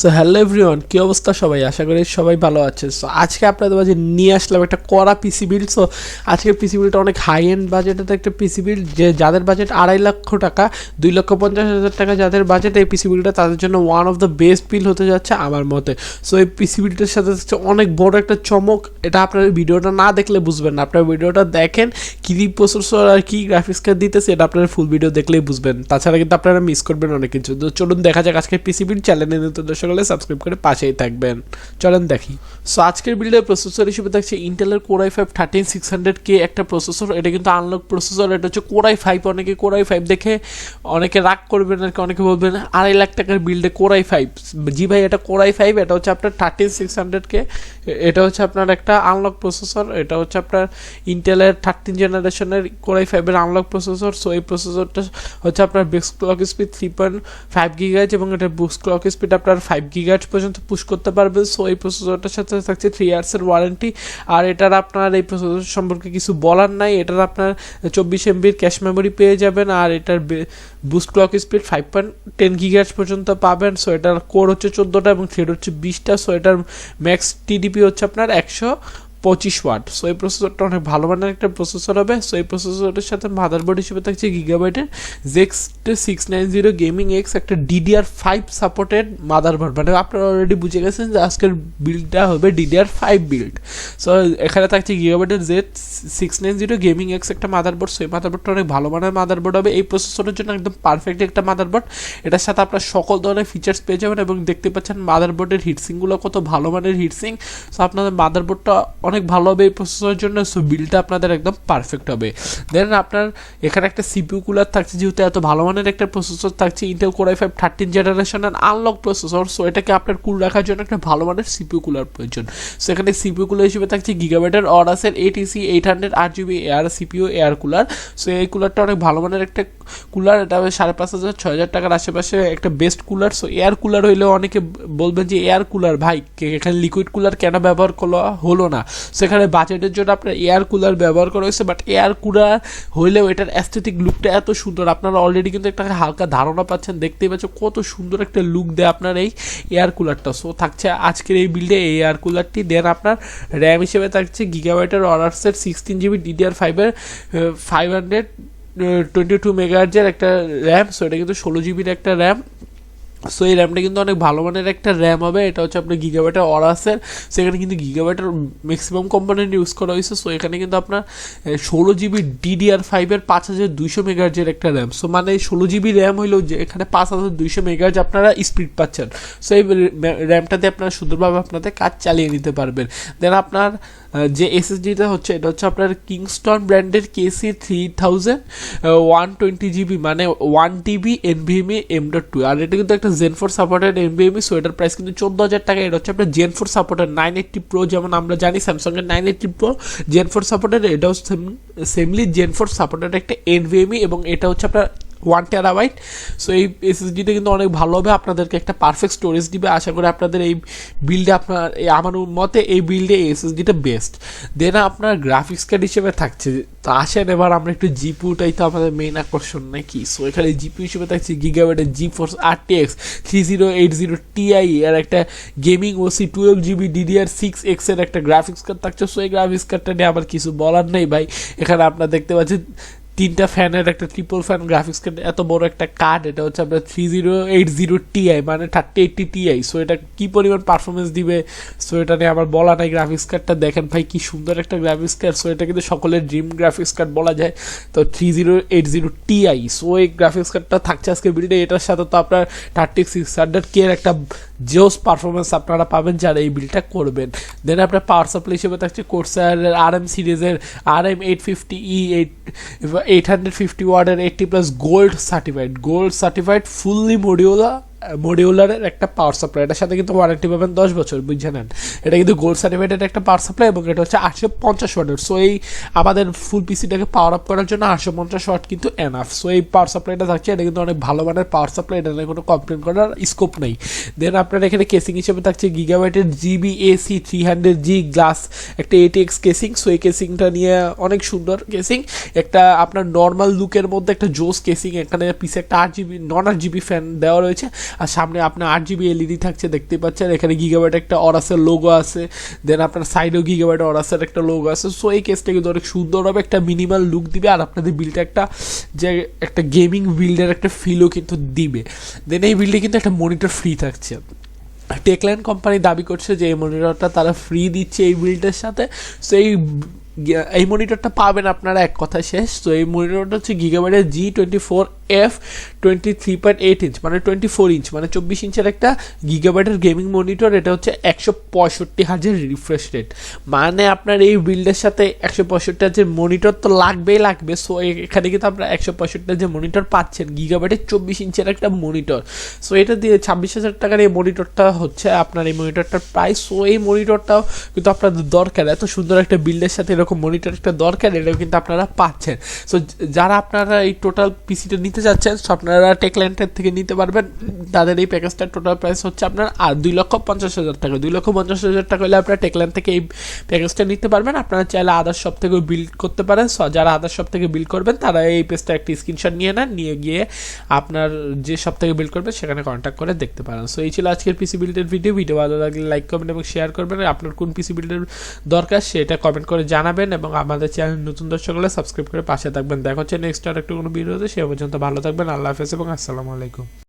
So hello everyone, কী অবস্থা সবাই? আশা করি সবাই ভালো আছে। সো আজকে আপনাদের মাঝে নিয়ে আসলাম একটা কড়া পিসি বিল্ড। সো আজকের পিসি বিল্ডটা অনেক হাই এন্ড বাজেটের একটা পিসি বিল্ড, যে যাদের বাজেট 2.5 লক্ষ টাকা, 2,50,000 টাকা যাদের বাজেট, এই পিসি বিল্ডটা তাদের জন্য one of the best build হতে যাচ্ছে আমার মতে। সো এই পিসি বিল্ডের সাথে অনেক বড় একটা চমক, এটা আপনার ভিডিওটা না দেখলে বুঝবেন না। আপনার ভিডিওটা দেখেন, কী প্রসেসর আর কী গ্রাফিক্স কার্ড দিতেছে, এটা আপনার ফুল ভিডিও দেখলেই বুঝবেন। তাছাড়া কিন্তু আপনারা মিস করবেন অনেক কিছু। তো চলুন দেখা যাক আজকের পিসি বিল্ড। চ্যানেলে নতুন দর্শক হলে সাবস্ক্রাইব করে পাশেই থাকবেন। চলেন দেখি। সো আজকের বিল্ডের প্রসেসর হিসেবে থাকছে ইন্টেলের Core i5 13600K একটা প্রসেসর। এটা কিন্তু আনলক প্রসেসর, এটা হচ্ছে Core i5। অনেকে Core i5 দেখে অনেকে রাগ করবেন আর কি, অনেকে বলবেন 2.5 লাখ টাকার বিল্ডে Core i5। জি ভাই, এটা Core i5, এটা হচ্ছে আপনার 13600K। এটা হচ্ছে আপনার একটা আনলক প্রসেসর। এটা হচ্ছে আপনার ইন্টেলের 13 জেনারেশনের Core i5 এর আনলক প্রসেসর। সো এই প্রসেসরটা হচ্ছে আপনার বেস ক্লক স্পিড 3.5 GHz এবং এটা বুস্ট ক্লক স্পিড আপনার 5 GHz পর্যন্ত পুশ করতে পারবে। সো এই প্রসেসরটার সাথে থাকছে 3 ইয়ার্স এর ওয়ারেন্টি। আর এটার আপনার এই প্রসেসর সম্পর্কে কিছু বলার নাই। এটার আপনার 24 MB ক্যাশ মেমোরি পেয়ে যাবেন, আর এটার বুস্ট ক্লক স্পিড 5.10 GHz পর্যন্ত পাবেন। সো এটার কোর হচ্ছে 14টা এবং থ্রেড হচ্ছে 20টা। সো এটার ম্যাক্স টিডিপি হচ্ছে আপনার 125 ওয়াট। সো এই প্রসেসরটা অনেক ভালো মানের একটা প্রসেসর হবে। সো এই প্রসেসরের সাথে মাদারবোর্ড হিসেবে থাকছে গিগাবাইটের ZX690 গেমিং এক্স, একটা DDR5 সাপোর্টেড মাদারবোর্ড। মানে আপনারা অলরেডি বুঝে গেছেন যে আজকের বিল্ডটা হবে DDR5 বিল্ড। সো এখানে থাকছে গিগাবাইটের Z690 গেমিং এক্স একটা মাদারবোর্ড। সো এই মাদারবোর্ডটা অনেক ভালো মানের মাদারবোর্ড হবে। এই প্রসেসরের জন্য একদম পারফেক্ট একটা মাদারবোর্ড। এটার সাথে আপনার সকল ধরনের ফিচার্স পেয়ে যাবেন এবং দেখতে পাচ্ছেন মাদারবোর্ডের হিটসিংগুলো কত ভালো মানের হিটসিং। সো আপনাদের মাদারবোর্ডটা অনেক ভালো হবে এই প্রসেসরের জন্য। সো বিলটা আপনাদের একদম পারফেক্ট হবে। দেন আপনার এখানে একটা সিপিইউ কুলার থাকছে, যেহেতু এত ভালো মানের একটা প্রসেসর থাকছে ইন্টেল Core i5 13 জেনারেশনের আনলক প্রসেসর। সো এটাকে আপনার কুল রাখার জন্য একটা ভালো মানের সিপিইউ কুলার প্রয়োজন। সো এখানে সিপিইউ কুলার হিসেবে থাকছে গিগাবাইটের অরাসের ATC 800 RGB air CPU air cooler. So এই কুলারটা অনেক ভালো মানের একটা কুলার। এটা 5,500-6,000 টাকার আশেপাশে একটা best cooler. So air cooler হইলেও অনেকে বলবেন যে এয়ার কুলার ভাই, এখানে লিকুইড কুলার কেন ব্যবহার হলো না? সেখানে বাজেটের জন্য আপনার এয়ার কুলার ব্যবহার করা হয়েছে, বাট এয়ার কুলার হইলেও এটার অ্যাস্থেটিক লুকটা এত সুন্দর। আপনারা অলরেডি কিন্তু একটা হালকা ধারণা পাচ্ছেন, দেখতেই পাচ্ছেন কত সুন্দর একটা লুক দেয় আপনার এই এয়ার কুলারটা। সো থাকছে আজকের এই বিল্ডে এই এয়ার কুলারটি। দেন আপনার র্যাম হিসেবে থাকছে গিগাবাইটের অরাসের 16GB DDR5 এর 522 মেগাহার্জের একটা র্যাম। সো এটা কিন্তু 16GB একটা র্যাম। সো এই র্যামটা কিন্তু অনেক ভালো মানের একটা র্যাম হবে। এটা হচ্ছে আপনার গিগাবাইটের অরাসের। সেখানে কিন্তু গিগাবাইটের ম্যাক্সিমাম কম্পোনেন্ট ইউজ করা হয়েছে। সো এখানে কিন্তু আপনার 16GB DDR5 এর 5200 মেগাহার্জের একটা র্যাম। সো মানে 16GB র্যাম হইলেও যে এখানে 5200 মেগাহার্জ আপনারা স্পিড পাচ্ছেন। সো এই র্যামটাতে আপনারা সুন্দরভাবে আপনাদের কাজ চালিয়ে নিতে পারবেন। দেন আপনার যে এসএসডিটা হচ্ছে, এটা হচ্ছে আপনার কিংস্টন ব্র্যান্ডের KC3000 120GB, মানে 1TB NVMe M.2। আর এটা কিন্তু একটা Gen 4 সাপোর্টেড NVMe। সো এটার প্রাইস কিন্তু 14,000 টাকা। এটা হচ্ছে আপনার Gen 4 সাপোর্টেড 980 Pro, যেমন আমরা জানি স্যামসাংয়ের 980 Pro Gen 4 সাপোর্টেড। এটাও সেমলি Gen 4 সাপোর্টেড একটা NVMe এবং এটা হচ্ছে আপনার 1 TB। সো এই এসএসডিটা কিন্তু অনেক ভালো হবে, আপনাদেরকে একটা পারফেক্ট স্টোরেজ দিবে। আশা করি আপনাদের এই বিল্ডে আমার মতে এই বিল্ডে এসএসডিটা বেস্ট। দেন আপনার গ্রাফিক্স কার্ড হিসেবে থাকছে, তো আসেন এবার আমরা একটু জিপিউটাই তো আমাদের মেইন আকর্ষণ নাকি। সো এখানে জিপিউ হিসেবে থাকছে গিগাবাইটের GeForce RTX 3080 Ti এর একটা গেমিং OC 12GB DDR6X এর একটা গ্রাফিক্স কার্ড থাকছে। সো এই গ্রাফিক্স কার্ডটা নিয়ে আমার কিছু বলার নেই ভাই। এখানে আপনারা দেখতে পাচ্ছেন 3টা ফ্যানের একটা ট্রিপল ফ্যান গ্রাফিক্স কার্ড, এত বড় একটা কার্ড। এটা হচ্ছে আপনার 3080 Ti, মানে 3080 Ti। সো এটা কি পরিমাণ পারফরমেন্স দিবে, সো এটা নিয়ে আমার বলা নাই। গ্রাফিক্স কার্ডটা দেখেন ভাই, কি সুন্দর একটা গ্রাফিক্স কার্ড। সো এটা কিন্তু সকলের ড্রিম গ্রাফিক্স কার্ড বলা যায়, তো 3080 Ti। সো এই গ্রাফিক্স কার্ডটা থাকছে আজকে ভিডিওতে। এটার সাথে তো আপনার 3600K এর একটা জোস পারফরমেন্স আপনারা পাবেন যারা এই বিলটা করবেন। দেন আপনার পাওয়ার সাপ্লাই হিসেবে থাকছে কোর্সারের RM সিরিজের RM850E 850 ওয়াটের 80+ গোল্ড সার্টিফাইড ফুললি মডিউলারের একটা পাওয়ার সাপ্লাই। এটার সাথে কিন্তু ওয়ারেন্টি পাবেন 10 বছর, বুঝে নেন। এটা কিন্তু গোল্ড সার্টিফাইডের একটা পাওয়ার সাপ্লাই এবং এটা হচ্ছে 850 ওয়াটের। সো এই আমাদের ফুল পিসিটাকে পাওয়ার আপ করার জন্য 850 ওয়াট কিন্তু এনাফ। সো এই পাওয়ার সাপ্লাইটা থাকছে, এটা কিন্তু অনেক ভালো মানের পাওয়ার সাপ্লাই, এটা নিয়ে কোনো কমপ্লেন করার স্কোপ নেই। দেন আপনার এখানে কেসিং হিসেবে থাকছে গিগাবাইটের GBAC 300G গ্লাস একটা ATX কেসিং। সো এই কেসিংটা নিয়ে অনেক সুন্দর কেসিং, একটা আপনার নর্মাল লুকের মধ্যে একটা জোস কেসিং। এখানে পিছে একটা 8GB নন 8GB ফ্যান দেওয়া রয়েছে। আর সামনে আপনার 8GB LED থাকছে, দেখতেই পাচ্ছেন। এখানে গিগাবাইট একটা অরাসের লোগো আছে, দেন আপনার সাইডেও গিগাবাইট অরাসের একটা লোগো আছে। সো এই কেসটা কিন্তু অনেক সুন্দর হবে, একটা মিনিমাল লুক দিবে, আর আপনাদের বিলটা একটা গেমিং বিল্ডের একটা ফিলও কিন্তু দিবে। দেন এই বিল্ডে কিন্তু একটা মনিটর ফ্রি থাকছে। টেকল্যান্ড কোম্পানি দাবি করছে যে এই মনিটরটা তারা ফ্রি দিচ্ছে এই বিল্ডের সাথে। সো এই মনিটরটা পাবেন আপনারা এক কথা শেষ। তো এই মনিটরটা হচ্ছে গিগাবাইটের G24F 23.8 ইঞ্চ, মানে 24 ইঞ্চ, মানে 24 ইঞ্চের একটা গিগাবাইটের গেমিং মনিটর। এটা হচ্ছে 165 হার্জ রিফ্রেশ রেট, মানে আপনার এই বিল্ডের সাথে 165 হার্জের মনিটর তো লাগবে। সো এখানে কিন্তু আপনারা 165 হার্জের মনিটর পাচ্ছেন, গিগাবাইটের 24 ইঞ্চের একটা মনিটর। সো এটা দিয়ে 26,000 টাকার এই মনিটরটা হচ্ছে আপনার এই মনিটরটার প্রাইস। সো এই মনিটরটাও কিন্তু আপনাদের দরকার, এত সুন্দর একটা বিল্ডের সাথে এরকম মনিটর একটা দরকার, এটাও কিন্তু আপনারা পাচ্ছেন। সো যারা আপনারা এই টোটাল পিসিটা নিতে যাচ্ছেন, সো আপনারা টেকল্যান্ডের থেকে নিতে পারবেন। তাদের এই প্যাকেজটার টোটাল প্রাইস হচ্ছে আপনার 2,50,000 টাকা। 2,50,000 টাকা হলে আপনারা টেকল্যান্ড থেকে এই প্যাকেজটা নিতে পারবেন। আপনারা চাইলে আদার্স শপ থেকেও বিল্ড করতে পারেন। সো যারা আদার্স শপ থেকে বিল্ড করবেন তারা এই পেজটা একটা স্ক্রিনশট নিয়ে নেন, নিয়ে গিয়ে আপনার যে শপ থেকে বিল্ড করবেন সেখানে কন্ট্যাক্ট করে দেখতে পারেন। সো এই ছিল আজকের পিসি বিল্ডের ভিডিও ভালো লাগলে লাইক করবেন এবং শেয়ার করবেন। আপনার কোন পিসি বিল্ডের দরকার সেটা কমেন্ট করে জানাবেন, এবং আমাদের চ্যানেল নতুন দর্শক হলে সাবস্ক্রাইব করে পাশে থাকবেন। দেখা হচ্ছে নেক্সট আর একটা কোনো ভিডিওতে। সে পর্যন্ত ভালো থাকবেন। আল্লাহ হাফেজ এবং আসসালামু আলাইকুম।